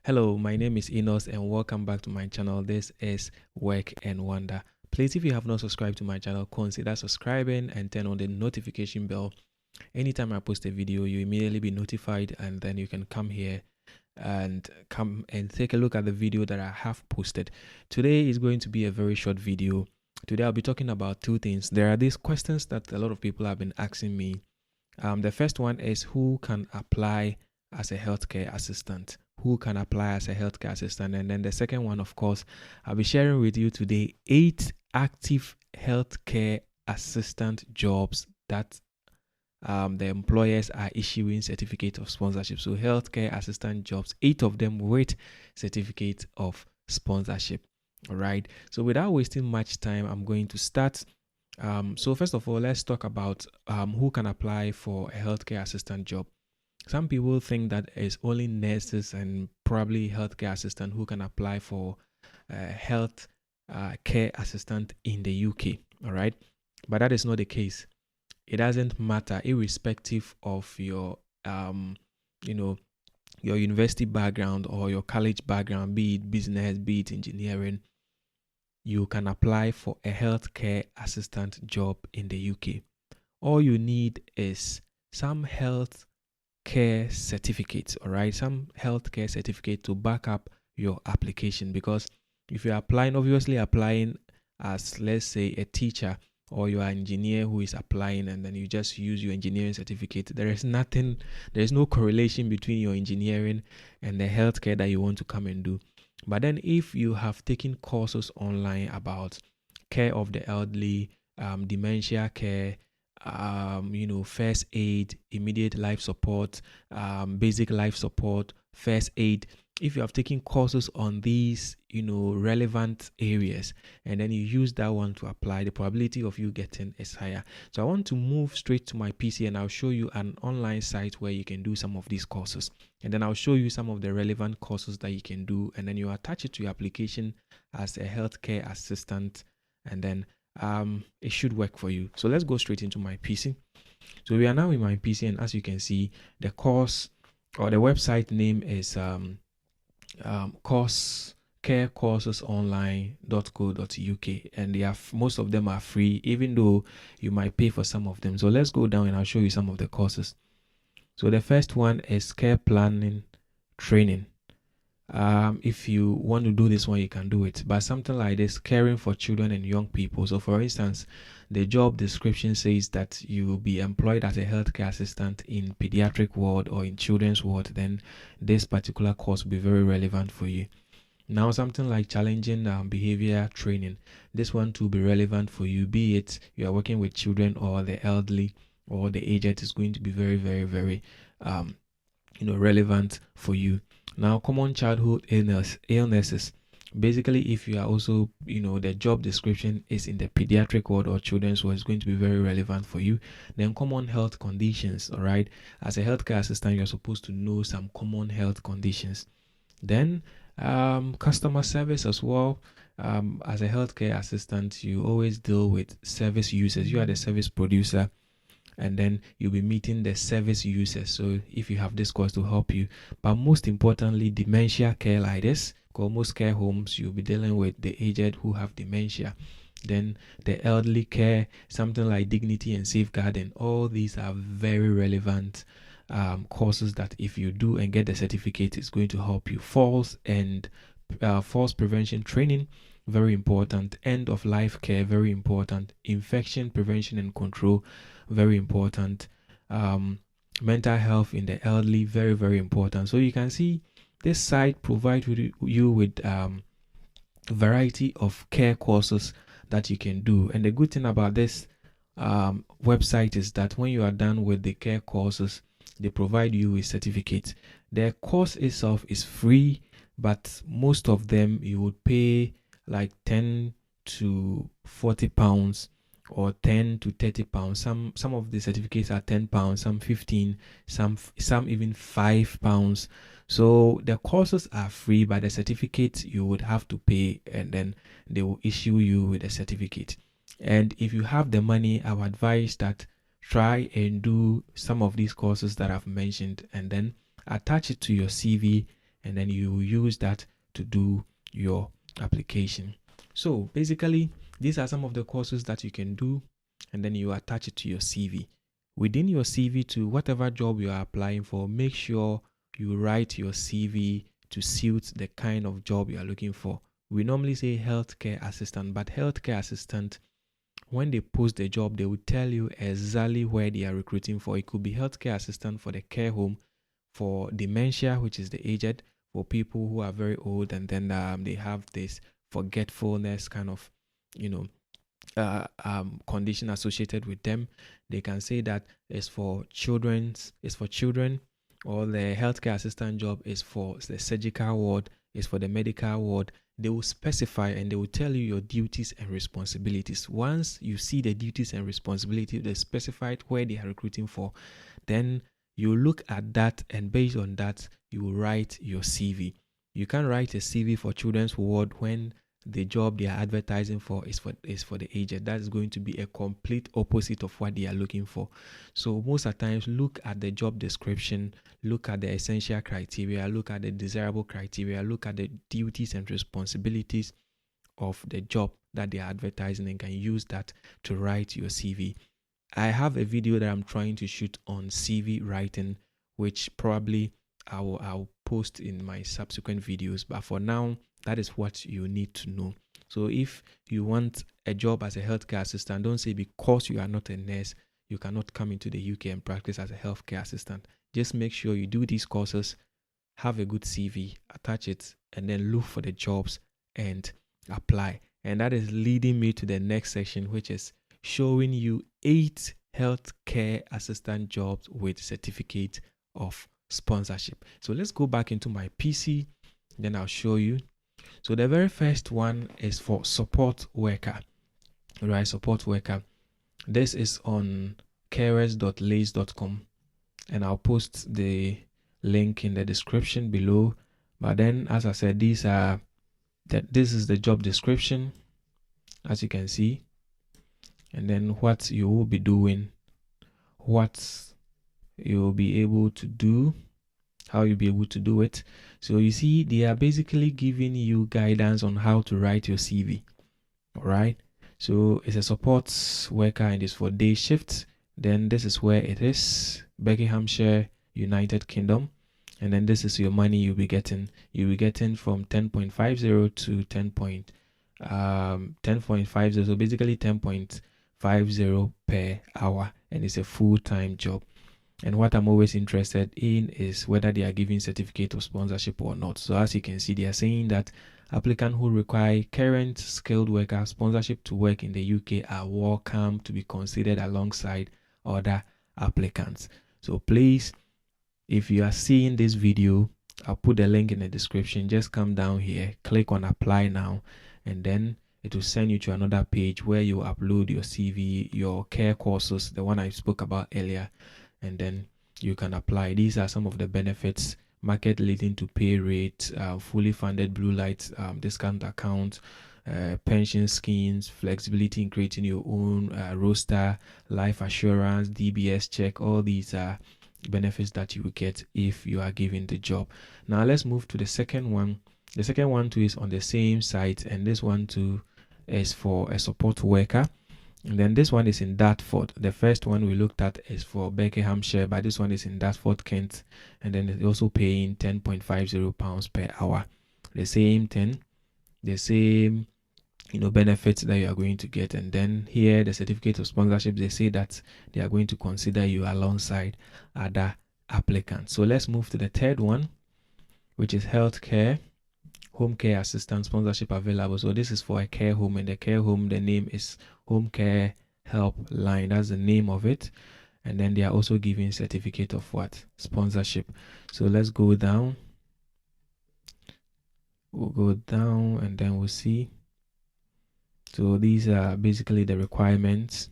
Hello, my name is Enos and welcome back to my channel. This is Work and Wonder. Please, if you have not subscribed to my channel, consider subscribing and turn on the notification bell. Anytime I post a video, you immediately be notified, and then you can come here and take a look at the video that I have posted. Today is going to be a very short video. Today I'll be talking about two things. There are these questions that a lot of people have been asking me. The first one is, who can apply as a healthcare assistant? Who can apply as a healthcare assistant? And then the second one, of course, I'll be sharing with you today 8 active healthcare assistant jobs that the employers are issuing certificate of sponsorship. So healthcare assistant jobs, 8 of them with certificate of sponsorship. All right. So without wasting much time, I'm going to start. So first of all, let's talk about who can apply for a healthcare assistant job. Some people think that it's only nurses and probably healthcare assistant who can apply for health care assistant in the UK. All right, but that is not the case. It doesn't matter, irrespective of your your university background or your college background, be it business, be it engineering. You can apply for a healthcare assistant job in the UK. All you need is some health care certificates, all right, some healthcare certificate to back up your application. Because if you're obviously applying as, let's say, a teacher, or you're an engineer who is applying and then you just use your engineering certificate, there is no correlation between your engineering and the healthcare that you want to come and do. But then if you have taken courses online about care of the elderly, dementia care, first aid, immediate life support, basic life support, first aid. If you have taken courses on these, relevant areas, and then you use that one to apply, the probability of you getting is higher. So I want to move straight to my PC and I'll show you an online site where you can do some of these courses. And then I'll show you some of the relevant courses that you can do. And then you attach it to your application as a healthcare assistant. And then it should work for you. So let's go straight into my PC. So we are now in my PC, and as you can see, the course or the website name is CoS carecourses.online.co.uk, and most of them are free, even though you might pay for some of them. So let's go down and I'll show you some of the courses. So the first one is care planning training. If you want to do this one, you can do it. But something like this, caring for children and young people. So for instance, the job description says that you will be employed as a healthcare assistant in pediatric ward or in children's ward. Then this particular course will be very relevant for you. Now, something like challenging behavior training. This one to be relevant for you, be it you are working with children or the elderly or the aged, is going to be very, very, very relevant for you. Now, common childhood illnesses. Basically, if you are also, the job description is in the pediatric ward or children's ward, it's going to be very relevant for you. Then common health conditions, all right. As a healthcare assistant, you're supposed to know some common health conditions. Then customer service as well. As a healthcare assistant, you always deal with service users. You are the service producer, and then you'll be meeting the service users. So if you have this course to help you, but most importantly, dementia care like this, because most care homes, you'll be dealing with the aged who have dementia. Then the elderly care, something like dignity and safeguarding. All these are very relevant courses that if you do and get the certificate, it's going to help you. Falls prevention training, very important. End of life care, very important. Infection prevention and control, very important. Mental health in the elderly, very, very important. So you can see this site provides you with a variety of care courses that you can do. And the good thing about this website is that when you are done with the care courses, they provide you with certificates. The course itself is free, but most of them you would pay like 10 to 40 pounds or 10 to 30 pounds. Some of the certificates are 10 pounds, some 15, some even 5 pounds. So the courses are free, but the certificate you would have to pay, and then they will issue you with a certificate. And if you have the money, I would advise that try and do some of these courses that I've mentioned, and then attach it to your CV and then you use that to do your application. So basically, these are some of the courses that you can do, and then you attach it to your CV. Within your CV, to whatever job you are applying for, make sure you write your CV to suit the kind of job you are looking for. We normally say healthcare assistant, but healthcare assistant, when they post the job, they will tell you exactly where they are recruiting for. It could be healthcare assistant for the care home, for dementia, which is the aged, for people who are very old, and then they have this forgetfulness kind of, condition associated with them. They can say that it's for children, or the healthcare assistant job is for the surgical ward, is for the medical ward. They will specify and they will tell you your duties and responsibilities. Once you see the duties and responsibilities, they specified where they are recruiting for, then you look at that, and based on that, you will write your CV. You can't write a CV for children's ward when the job they are advertising for is for the aged. That is going to be a complete opposite of what they are looking for. So most of the times, look at the job description, look at the essential criteria, look at the desirable criteria, look at the duties and responsibilities of the job that they are advertising, and can use that to write your CV. I have a video that I'm trying to shoot on CV writing, which probably I'll post in my subsequent videos. But for now, that is what you need to know. So if you want a job as a healthcare assistant, don't say because you are not a nurse, you cannot come into the UK and practice as a healthcare assistant. Just make sure you do these courses, have a good CV, attach it, and then look for the jobs and apply. And that is leading me to the next section, which is showing you 8 healthcare assistant jobs with certificate of sponsorship. So let's go back into my PC, then I'll show you. So the very first one is for support worker, right? Support worker. This is on carers.lace.com, and I'll post the link in the description below. But then, as I said, this is the job description, as you can see, and then what you will be doing, what you will be able to do, how you'll be able to do it. So you see, they are basically giving you guidance on how to write your CV. All right. So it's a support worker, and it's for day shifts. Then this is where it is, Buckinghamshire, United Kingdom. And then this is your money you'll be getting. You'll be getting from 10.50 to 10.50. So basically 10.50 per hour, and it's a full-time job. And what I'm always interested in is whether they are giving certificate of sponsorship or not. So as you can see, they are saying that applicants who require current skilled worker sponsorship to work in the UK are welcome to be considered alongside other applicants. So please, if you are seeing this video, I'll put the link in the description. Just come down here, click on apply now, and then it will send you to another page where you upload your CV, your care courses, the one I spoke about earlier, and then you can apply. These are some of the benefits: market leading to pay rate, fully funded blue light discount account, pension schemes, flexibility in creating your own roster, life assurance, DBS check. All these are benefits that you will get if you are given the job. Now let's move to the second one. The second one too is on the same site, and this one too is for a support worker. And then this one is in Dartford. The first one we looked at is for Buckinghamshire, but this one is in Dartford, Kent. And then it's also paying £10.50 per hour. The same thing, the same benefits that you are going to get. And then here, the certificate of sponsorship, they say that they are going to consider you alongside other applicants. So let's move to the third one, which is healthcare home care assistant sponsorship available. So this is for a care home, and the care home, the name is Home Care Helpline. That's the name of it. And then they are also giving certificate of what? Sponsorship. So let's go down. We'll go down and then we'll see. So these are basically the requirements.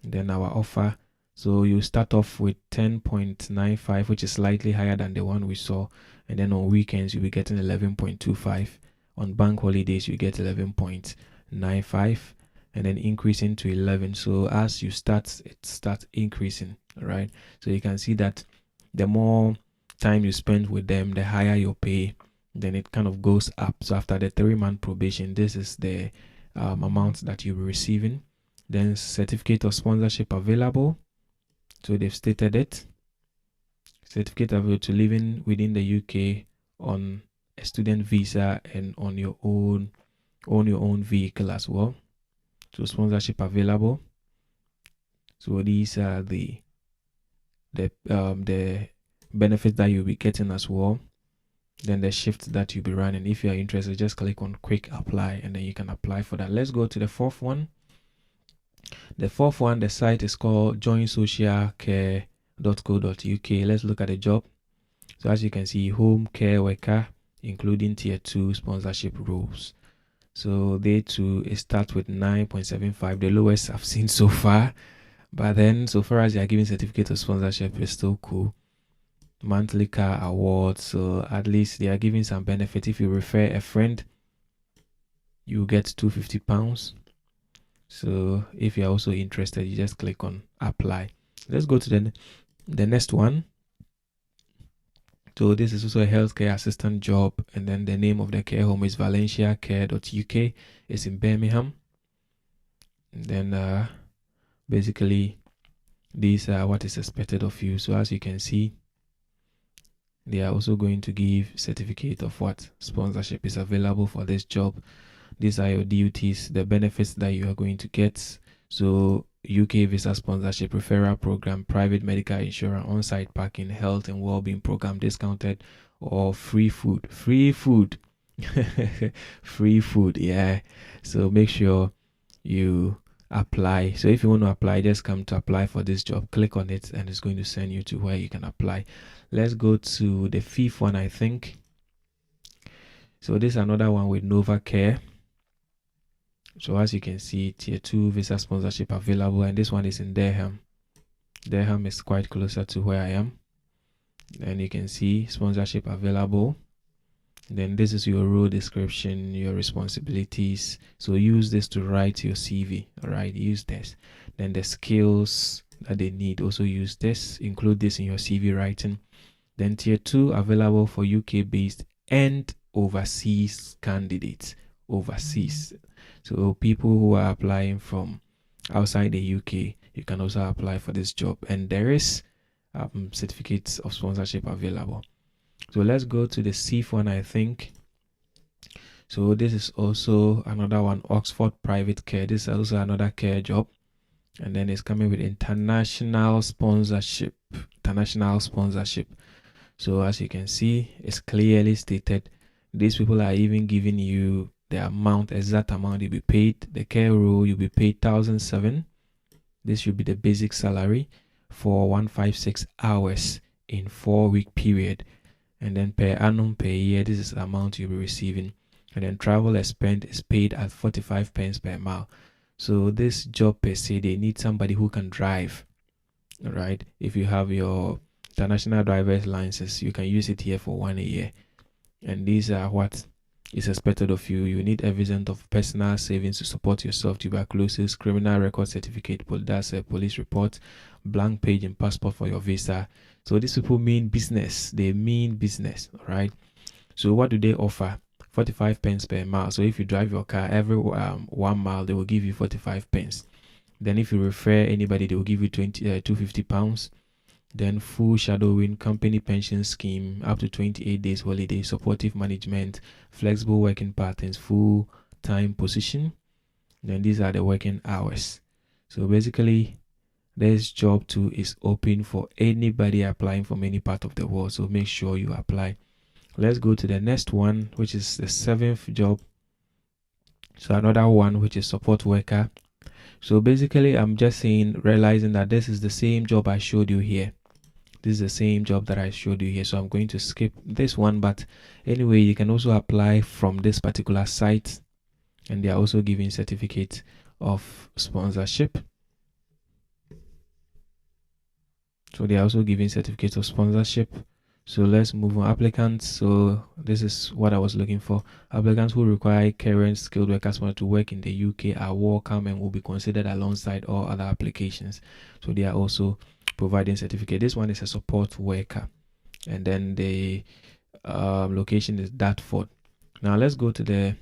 And then our offer. So you start off with 10.95, which is slightly higher than the one we saw. And then on weekends, you'll be getting 11.25. On bank holidays, you get 11.95. And then increasing to 11. So as you start, it starts increasing, right? So you can see that the more time you spend with them, the higher your pay, then it kind of goes up. So after the 3-month probation, this is the amount that you'll be receiving. Then certificate of sponsorship available. So they've stated it. Certificate available to living within the UK on a student visa and on your own vehicle as well. So sponsorship available. So these are the benefits that you'll be getting as well. Then the shift that you'll be running. If you are interested, just click on quick apply and then you can apply for that. Let's go to the fourth one. The fourth one, the site is called joinsocialcare.co.uk. Let's look at the job. So as you can see, home care worker, including tier 2 sponsorship roles. So they too, it starts with 9.75, the lowest I've seen so far. But then, so far as they are giving certificate of sponsorship, it's still cool. Monthly car awards, so at least they are giving some benefit. If you refer a friend, you get £250. So if you're also interested, you just click on apply. Let's go to the next one. So this is also a healthcare assistant job, and then the name of the care home is valenciacare.uk. It's in Birmingham. And then basically these are what is expected of you. So as you can see, they are also going to give certificate of what sponsorship is available for this job. These are your duties, the benefits that you are going to get. So UK visa sponsorship, referral program, private medical insurance, on-site parking, health and well-being program, discounted or free food. Free food. Yeah. So make sure you apply. So if you want to apply, just come to apply for this job, click on it, and it's going to send you to where you can apply. Let's go to the fifth one, I think. So this is another one with Nova Care. So as you can see, tier 2 visa sponsorship available, and this one is in Durham. Durham is quite closer to where I am. And you can see sponsorship available. Then this is your role description, your responsibilities. So use this to write your CV. All right, use this. Then the skills that they need, also use this. Include this in your CV writing. Then tier 2 available for UK based and overseas candidates. Overseas. So people who are applying from outside the UK, you can also apply for this job. And there is certificates of sponsorship available. So let's go to the sixth one, I think. So this is also another one, Oxford Private Care. This is also another care job. And then it's coming with international sponsorship. International sponsorship. So as you can see, it's clearly stated. These people are even giving you the amount, exact amount you'll be paid. The care role, you'll be paid 1,007. This should be the basic salary for 156 hours in 4-week period. And then per annum, per year, this is the amount you'll be receiving. And then travel expense is paid at 45 pence per mile. So this job per se, they need somebody who can drive. All right. If you have your international driver's license, you can use it here for 1 year. And these are what is expected of you. You need evidence of personal savings to support yourself, tuberculosis, criminal record certificate, that's a police report, blank page and passport for your visa. So these people mean business. They mean business, all right? So what do they offer? 45 pence per mile. So if you drive your car every 1 mile, they will give you 45 pence. Then if you refer anybody, they will give you £250. Then full shadowing, company pension scheme, up to 28 days holiday, supportive management, flexible working patterns, full time position. Then these are the working hours. So basically, this job too is open for anybody applying from any part of the world. So make sure you apply. Let's go to the next one, which is the 7th job. So another one, which is support worker. So basically, I'm just realizing that this is the same job I showed you here. This is the same job that I showed you here. So I'm going to skip this one. But anyway, you can also apply from this particular site. And they are also giving certificate of sponsorship. So they are also giving certificates of sponsorship. So let's move on. Applicants. So this is what I was looking for. Applicants who require current skilled workers to work in the UK are welcome and will be considered alongside all other applications. So they are also providing certificate. This one is a support worker. and then the location is Dartford. Now let's go to the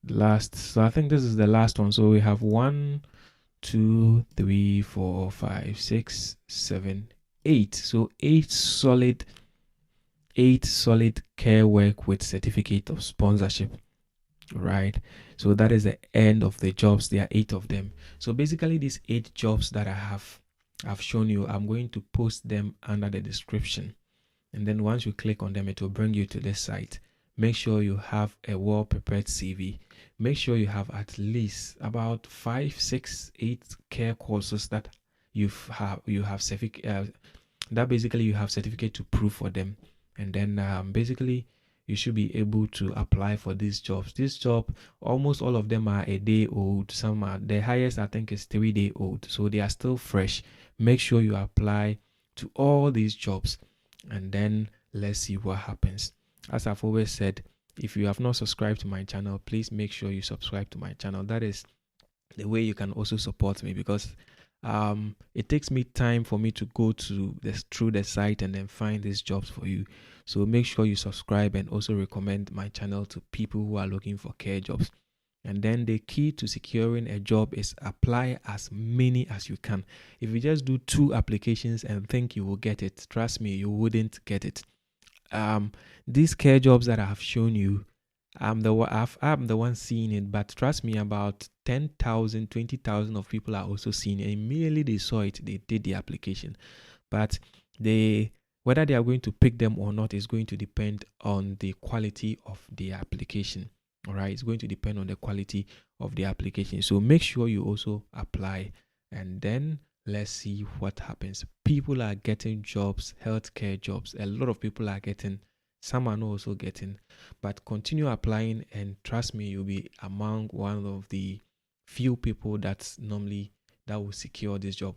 last. So I think this is the last one. So we have 1, 2, 3, 4, 5, 6, 7, 8. So eight solid care work with certificate of sponsorship, right? So that is the end of the jobs. There are 8 of them. So basically these 8 jobs that I've shown you, I'm going to post them under the description, and then once you click on them, it will bring you to this site. Make sure you have a well prepared CV. Make sure you have at least about 5, 6, 8 care courses that you have certificate, that basically you have certificate to prove for them. And then basically you should be able to apply for these jobs. This job, almost all of them are a day old. Some are, the highest I think is 3 day old, so they are still fresh. Make sure you apply to all these jobs, and then let's see what happens. As I've always said, if you have not subscribed to my channel, please make sure you subscribe to my channel. That is the way you can also support me, because it takes me time for me to go through the site and then find these jobs for you. So make sure you subscribe and also recommend my channel to people who are looking for care jobs. And then the key to securing a job is apply as many as you can. If you just do 2 applications and think you will get it, trust me, you wouldn't get it. These care jobs that I have shown you, I'm the one seeing it, but trust me, about 10,000, 20,000 of people are also seeing it. Immediately they saw it, they did the application. But whether they are going to pick them or not is going to depend on the quality of the application. All right, it's going to depend on the quality of the application. So make sure you also apply, and then let's see what happens. People are getting jobs, healthcare jobs. A lot of people are getting, some are not also getting, but continue applying, and trust me, you'll be among one of the few people that will secure this job,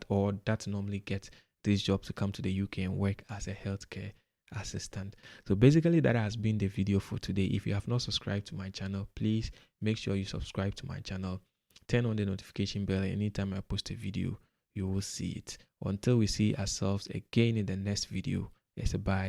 or that normally get this job to come to the UK and work as a healthcare assistant. So basically that has been the video for today. If you have not subscribed to my channel, please make sure you subscribe to my channel. Turn on the notification bell. Anytime I post a video, you will see it. Until we see ourselves again in the next video, yes, bye.